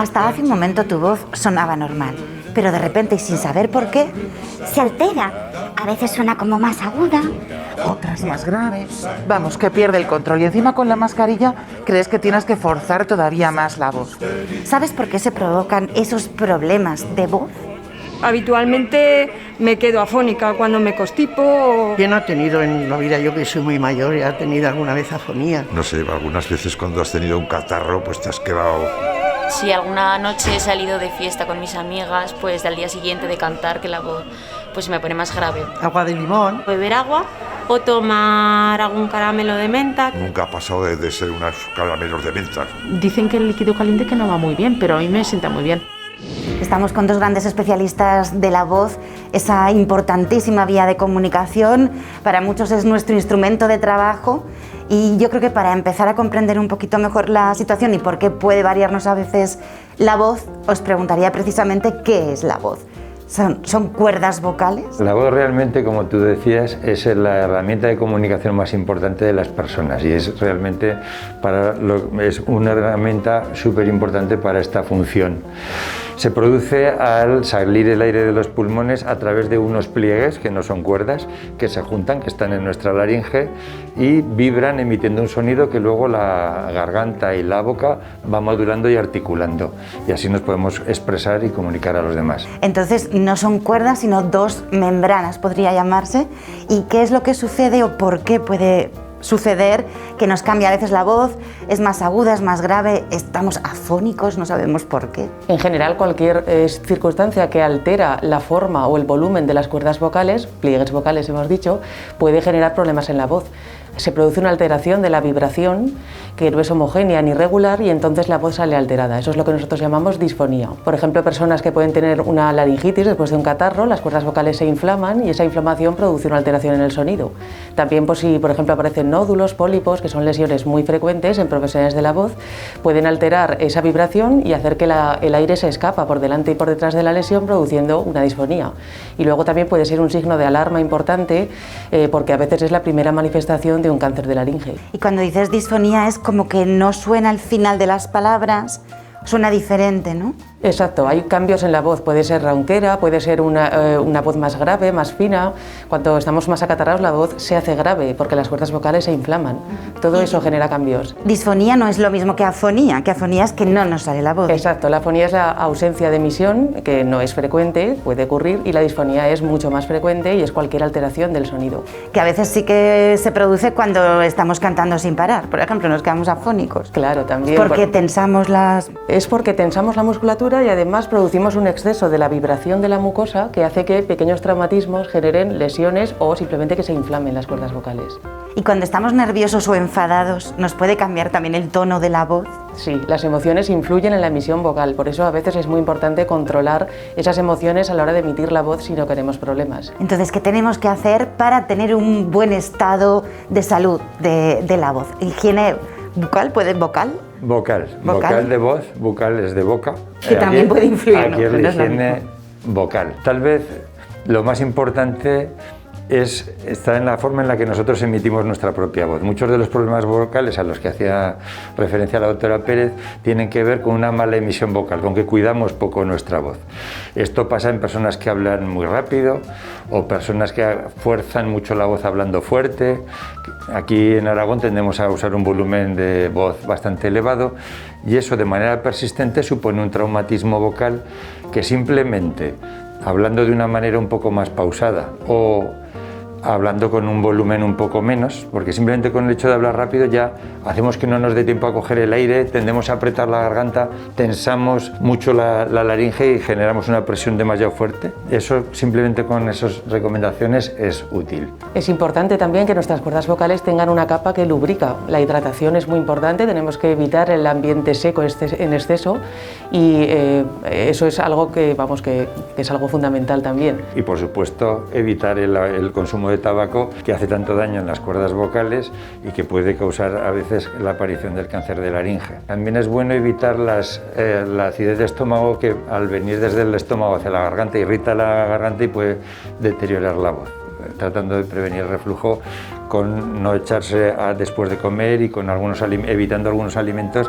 Hasta hace un momento tu voz sonaba normal, pero de repente y sin saber por qué, se altera. A veces suena como más aguda. Otras más graves. Vamos, que pierde el control. Y encima con la mascarilla crees que tienes que forzar todavía más la voz. ¿Sabes por qué se provocan esos problemas de voz? Habitualmente me quedo afónica cuando me constipo o... ¿Quién ha tenido en la vida, yo que soy muy mayor, y ha tenido alguna vez afonía? No sé, algunas veces cuando has tenido un catarro, pues te has quedado... Si alguna noche he salido de fiesta con mis amigas, pues al día siguiente de cantar, que la voz pues se me pone más grave. Agua de limón. Beber agua o tomar algún caramelo de menta. Nunca ha pasado de ser unos caramelos de menta. Dicen que el líquido caliente que no va muy bien, pero a mí me sienta muy bien. Estamos con dos grandes especialistas de la voz, esa importantísima vía de comunicación. Para muchos es nuestro instrumento de trabajo y yo creo que para empezar a comprender un poquito mejor la situación y por qué puede variarnos a veces la voz, os preguntaría precisamente qué es la voz. ¿Son cuerdas vocales? La voz realmente, como tú decías, es la herramienta de comunicación más importante de las personas y es realmente es una herramienta súper importante para esta función. Se produce al salir el aire de los pulmones a través de unos pliegues, que no son cuerdas, que se juntan, que están en nuestra laringe y vibran emitiendo un sonido que luego la garganta y la boca van modulando y articulando. Y así nos podemos expresar y comunicar a los demás. Entonces no son cuerdas, sino dos membranas, podría llamarse. ¿Y qué es lo que sucede o por qué puede suceder que nos cambia a veces la voz? Es más aguda, es más grave, estamos afónicos, no sabemos por qué. En general, cualquier circunstancia que altera la forma o el volumen de las cuerdas vocales, pliegues vocales hemos dicho, puede generar problemas en la voz. Se produce una alteración de la vibración que no es homogénea ni regular y entonces la voz sale alterada. Eso es lo que nosotros llamamos disfonía. Por ejemplo, personas que pueden tener una laringitis después de un catarro, las cuerdas vocales se inflaman y esa inflamación produce una alteración en el sonido. También, pues, si por ejemplo aparecen nódulos, pólipos, que son lesiones muy frecuentes en profesionales de la voz, pueden alterar esa vibración y hacer que el aire se escapa por delante y por detrás de la lesión, produciendo una disfonía. Y luego también puede ser un signo de alarma importante porque a veces es la primera manifestación de un cáncer de laringe. Y cuando dices disfonía es como que no suena al final de las palabras, suena diferente, ¿no? Exacto, hay cambios en la voz, puede ser ronquera, puede ser una voz más grave, más fina. Cuando estamos más acatarrados la voz se hace grave porque las cuerdas vocales se inflaman. Todo eso genera cambios. Disfonía no es lo mismo que afonía es que no nos sale la voz. Exacto, la afonía es la ausencia de emisión, que no es frecuente, puede ocurrir, y la disfonía es mucho más frecuente y es cualquier alteración del sonido. Que a veces sí que se produce cuando estamos cantando sin parar, por ejemplo, nos quedamos afónicos. Claro, también. Porque tensamos las... Es porque tensamos la musculatura y además producimos un exceso de la vibración de la mucosa que hace que pequeños traumatismos generen lesiones o simplemente que se inflamen las cuerdas vocales. ¿Y cuando estamos nerviosos o enfadados, nos puede cambiar también el tono de la voz? Sí, las emociones influyen en la emisión vocal, por eso a veces es muy importante controlar esas emociones a la hora de emitir la voz si no queremos problemas. Entonces, ¿qué tenemos que hacer para tener un buen estado de salud de la voz? ¿Higiene bucal? ¿Puede vocal? Vocal de voz, bucal es de boca. Que también puede influir. Aquí es la higiene vocal. Tal vez lo más importante está en la forma en la que nosotros emitimos nuestra propia voz. Muchos de los problemas vocales a los que hacía referencia la doctora Pérez tienen que ver con una mala emisión vocal, con que cuidamos poco nuestra voz. Esto pasa en personas que hablan muy rápido o personas que fuerzan mucho la voz hablando fuerte. Aquí en Aragón tendemos a usar un volumen de voz bastante elevado y eso de manera persistente supone un traumatismo vocal que simplemente hablando de una manera un poco más pausada o hablando con un volumen un poco menos, porque simplemente con el hecho de hablar rápido ya hacemos que no nos dé tiempo a coger el aire, tendemos a apretar la garganta, tensamos mucho la laringe y generamos una presión demasiado fuerte. Eso simplemente con esas recomendaciones es útil. Es importante también que nuestras cuerdas vocales tengan una capa que lubrica. La hidratación es muy importante, tenemos que evitar el ambiente seco en exceso y eso es algo que es algo fundamental también. Y por supuesto evitar el consumo de tabaco que hace tanto daño en las cuerdas vocales y que puede causar a veces la aparición del cáncer de laringe. También es bueno evitar la acidez de estómago que al venir desde el estómago hacia la garganta irrita la garganta y puede deteriorar la voz. Tratando de prevenir el reflujo con no echarse después de comer y con evitando algunos alimentos